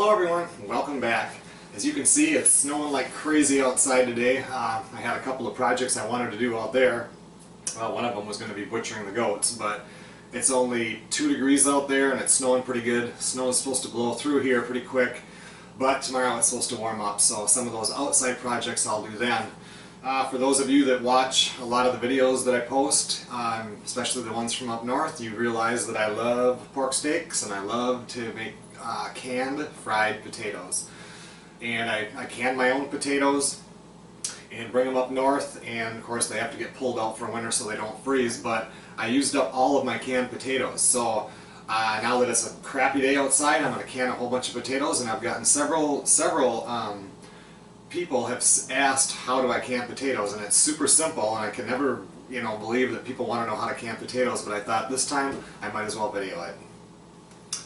Hello everyone, welcome back. As you can see, it's snowing like crazy outside today. I had a couple of projects I wanted to do out there. One of them was going to be butchering the goats, but it's only 2 degrees out there and it's snowing pretty good. Snow is supposed to blow through here pretty quick, but tomorrow it's supposed to warm up, so some of those outside projects I'll do then. For those of you that watch a lot of the videos that I post, especially the ones from up north, you realize that I love pork steaks and I love to make canned fried potatoes. And I can my own potatoes and bring them up north, and of course they have to get pulled out for winter so they don't freeze, but I used up all of my canned potatoes. So now that it's a crappy day outside, I'm going to can a whole bunch of potatoes, and I've gotten several people have asked how do I can potatoes, and it's super simple, and I can never believe that people want to know how to can potatoes, but I thought this time I might as well video it.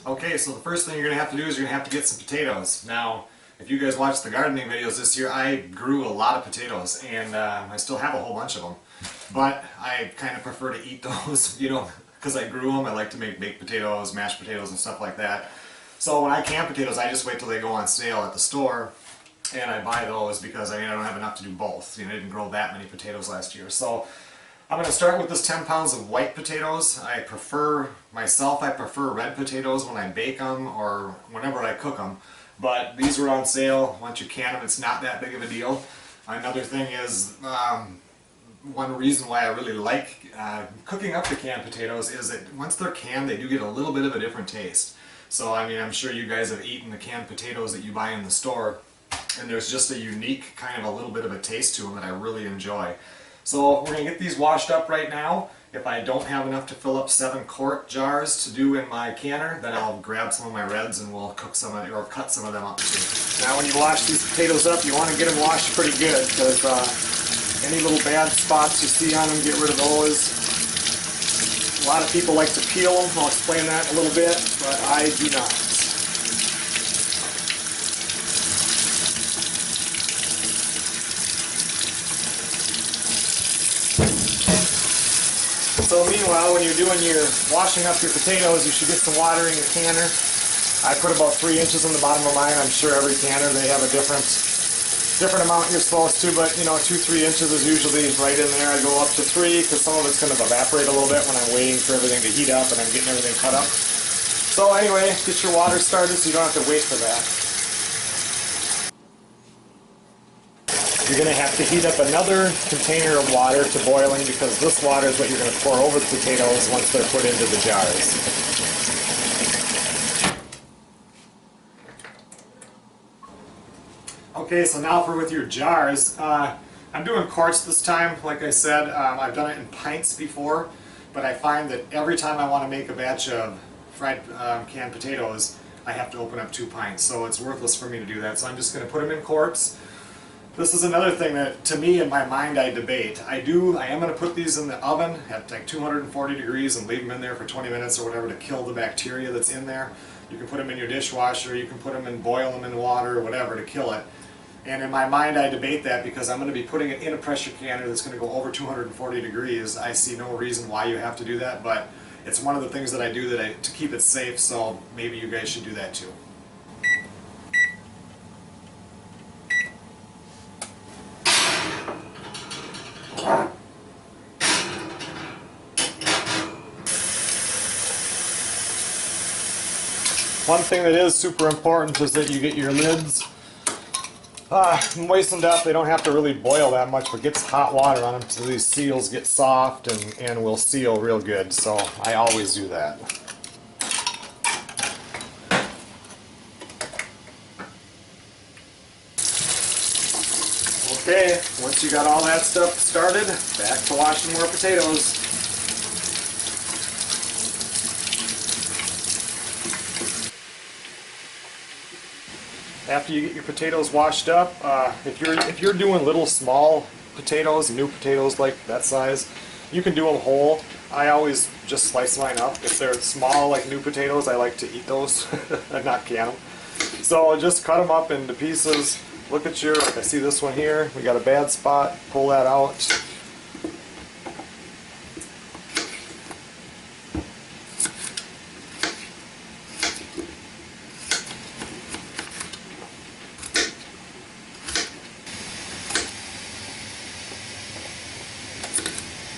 Okay, so the first thing you're going to have to do is you're going to have to get some potatoes. Now, if you guys watched the gardening videos this year, I grew a lot of potatoes, and I still have a whole bunch of them. But I kind of prefer to eat those, because I grew them. I like to make baked potatoes, mashed potatoes, and stuff like that. So when I can potatoes, I just wait till they go on sale at the store, and I buy those because I don't have enough to do both. I didn't grow that many potatoes last year. So I'm going to start with this 10 pounds of white potatoes. I prefer red potatoes when I bake them or whenever I cook them. But these were on sale. Once you can them, it's not that big of a deal. Another thing is, one reason why I really like cooking up the canned potatoes is that once they're canned, they do get a little bit of a different taste. So I'm sure you guys have eaten the canned potatoes that you buy in the store, and there's just a unique kind of a little bit of a taste to them that I really enjoy. So we're going to get these washed up right now. If I don't have enough to fill up 7 quart jars to do in my canner, then I'll grab some of my reds and we'll cook some of, or cut some of them up too. Now when you wash these potatoes up, you want to get them washed pretty good, because any little bad spots you see on them, get rid of those. A lot of people like to peel them. I'll explain that in a little bit, but I do not. So meanwhile, when you're doing your washing up your potatoes, you should get some water in your canner. I put about 3 inches in the bottom of mine. I'm sure every canner, they have a different amount you're supposed to, but 2-3 inches is usually right in there. I go up to 3 because some of it's going to evaporate a little bit when I'm waiting for everything to heat up and I'm getting everything cut up. So anyway, get your water started so you don't have to wait for that. You're going to have to heat up another container of water to boiling, because this water is what you're going to pour over the potatoes once they're put into the jars. Okay, so now with your jars, I'm doing quarts this time. Like I said, I've done it in pints before, but I find that every time I want to make a batch of fried canned potatoes, I have to open up 2 pints, so it's worthless for me to do that. So I'm just going to put them in quarts. This is another thing that, to me, in my mind, I debate. I am going to put these in the oven at like 240 degrees and leave them in there for 20 minutes or whatever to kill the bacteria that's in there. You can put them in your dishwasher, you can put them in, boil them in water or whatever to kill it. And in my mind, I debate that because I'm going to be putting it in a pressure canner that's going to go over 240 degrees. I see no reason why you have to do that, but it's one of the things that I do to keep it safe, so maybe you guys should do that too. One thing that is super important is that you get your lids moistened up. They don't have to really boil that much, but get some hot water on them so these seals get soft and will seal real good. So I always do that. Okay, once you got all that stuff started, back to washing more potatoes. After you get your potatoes washed up, if you're doing little small potatoes, new potatoes like that size, you can do them whole. I always just slice mine up. If they're small like new potatoes, I like to eat those and not can them. So just cut them up into pieces. Look at I see this one here. We got a bad spot. Pull that out.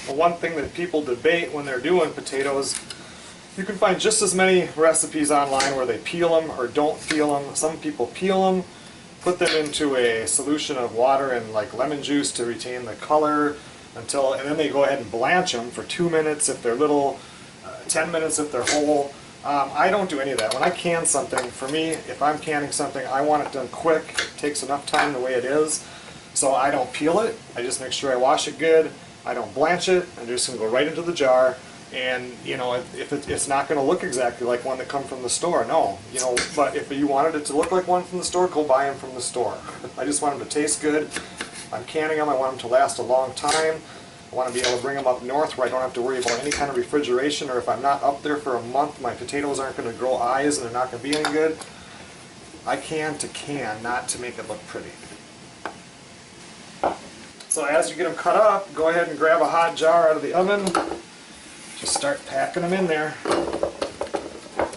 The one thing that people debate when they're doing potatoes, you can find just as many recipes online where they peel them or don't peel them. Some people peel them, put them into a solution of water and like lemon juice to retain the color and then they go ahead and blanch them for 2 minutes if they're little, 10 minutes if they're whole. I don't do any of that. When I can something, for me, if I'm canning something, I want it done quick. It takes enough time the way it is. So I don't peel it. I just make sure I wash it good. I don't blanch it. I'm just going to go right into the jar. And, you know, it's not going to look exactly like one that come from the store. No. You know, but if you wanted it to look like one from the store, go buy them from the store. I just want them to taste good. I'm canning them. I want them to last a long time. I want to be able to bring them up north where I don't have to worry about any kind of refrigeration, or if I'm not up there for a month, my potatoes aren't going to grow eyes and they're not going to be any good. I can to can, not to make it look pretty. So as you get them cut up, go ahead and grab a hot jar out of the oven. Just start packing them in there.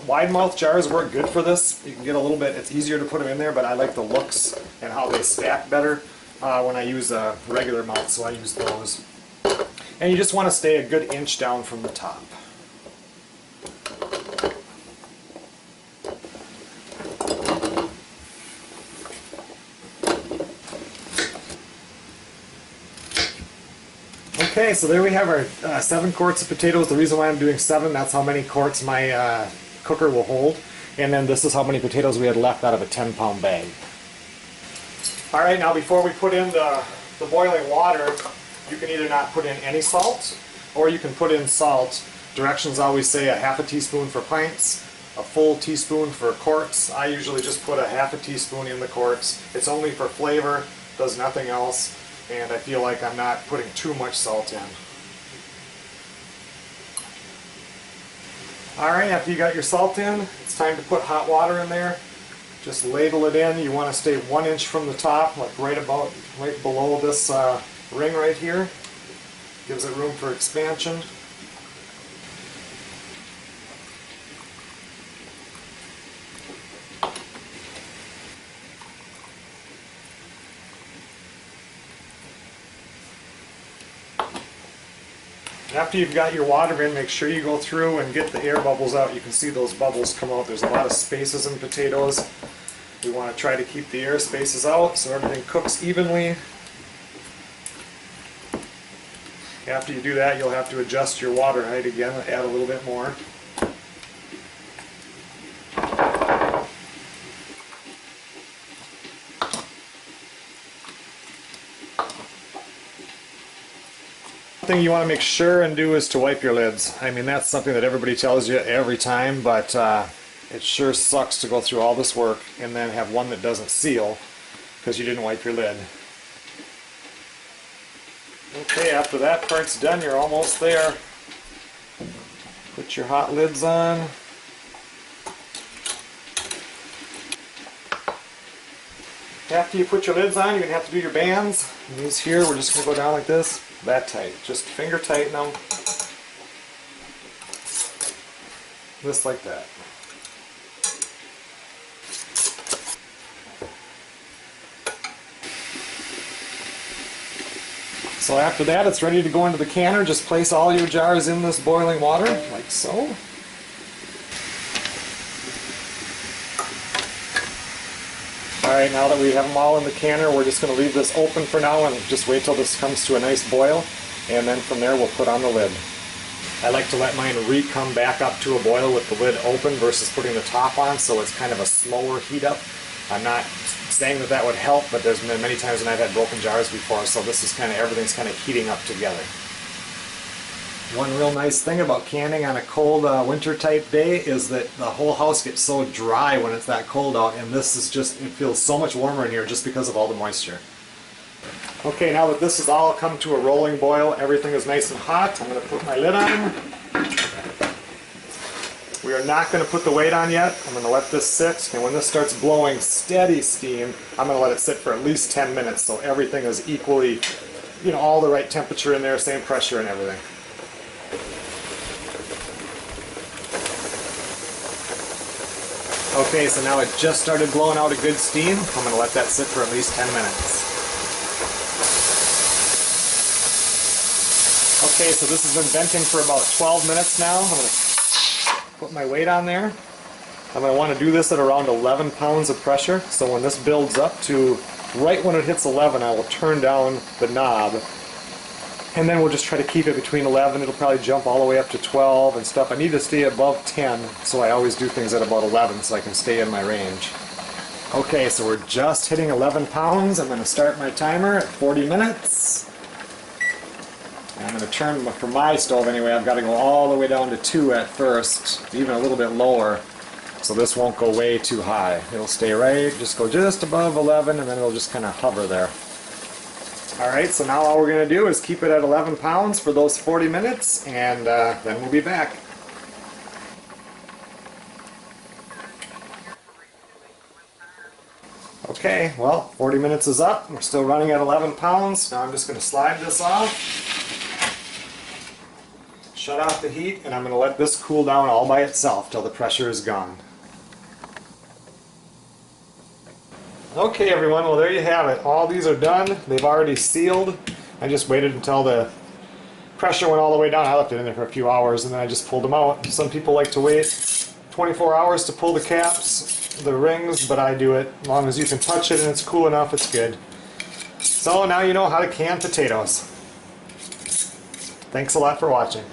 Wide mouth jars work good for this. You can get a little bit, it's easier to put them in there, but I like the looks and how they stack better when I use a regular mouth, so I use those. And you just want to stay a good inch down from the top. Okay, so there we have our 7 quarts of potatoes. The reason why I'm doing 7, that's how many quarts my cooker will hold. And then this is how many potatoes we had left out of a 10-pound bag. Alright, now before we put in the boiling water, you can either not put in any salt, or you can put in salt. Directions always say a half a teaspoon for pints, a full teaspoon for quarts. I usually just put a half a teaspoon in the quarts. It's only for flavor, does nothing else, and I feel like I'm not putting too much salt in. Alright, after you got your salt in, it's time to put hot water in there. Just ladle it in. You want to stay 1 inch from the top, like right below this ring right here. Gives it room for expansion. After you've got your water in, make sure you go through and get the air bubbles out. You can see those bubbles come out. There's a lot of spaces in potatoes. We want to try to keep the air spaces out so everything cooks evenly. After you do that, you'll have to adjust your water height again, add a little bit more. One thing you want to make sure and do is to wipe your lids. I mean, that's something that everybody tells you every time, but it sure sucks to go through all this work and then have one that doesn't seal because you didn't wipe your lid. Okay, after that part's done, you're almost there. Put your hot lids on. After you put your lids on, you're going to have to do your bands. And these here, we're just going to go down like this, that tight. Just finger tighten them. Just like that. So after that, it's ready to go into the canner. Just place all your jars in this boiling water, like so. Alright, now that we have them all in the canner, we're just going to leave this open for now and just wait till this comes to a nice boil. And then from there, we'll put on the lid. I like to let mine come back up to a boil with the lid open versus putting the top on, so it's kind of a slower heat up. I'm not saying that that would help, but there's been many times when I've had broken jars before, so this is kind of, everything's kind of heating up together. One real nice thing about canning on a cold winter type day is that the whole house gets so dry when it's that cold out, and this is just, it feels so much warmer in here just because of all the moisture. Okay, now that this has all come to a rolling boil, everything is nice and hot, I'm going to put my lid on. We are not going to put the weight on yet. I'm going to let this sit, and when this starts blowing steady steam, I'm going to let it sit for at least 10 minutes so everything is equally, you know, all the right temperature in there, same pressure and everything. Okay, so now it just started blowing out a good steam. I'm going to let that sit for at least 10 minutes. Okay, so this has been venting for about 12 minutes now. I'm going to put my weight on there. I'm going to want to do this at around 11 pounds of pressure. So when this builds up to right when it hits 11, I will turn down the knob. And then we'll just try to keep it between 11. It'll probably jump all the way up to 12 and stuff. I need to stay above 10, so I always do things at about 11 so I can stay in my range. Okay, so we're just hitting 11 pounds. I'm going to start my timer at 40 minutes. And I'm going to turn, for my stove anyway, I've got to go all the way down to 2 at first, even a little bit lower, so this won't go way too high. It'll stay right, just go just above 11, and then it'll just kind of hover there. Alright, so now all we're going to do is keep it at 11 pounds for those 40 minutes, and then we'll be back. Okay, well, 40 minutes is up. We're still running at 11 pounds. Now I'm just going to slide this off. Shut off the heat, and I'm going to let this cool down all by itself till the pressure is gone. Okay everyone, well there you have it. All these are done. They've already sealed. I just waited until the pressure went all the way down. I left it in there for a few hours and then I just pulled them out. Some people like to wait 24 hours to pull the caps, the rings, but I do it. As long as you can touch it and it's cool enough, it's good. So now you know how to can potatoes. Thanks a lot for watching.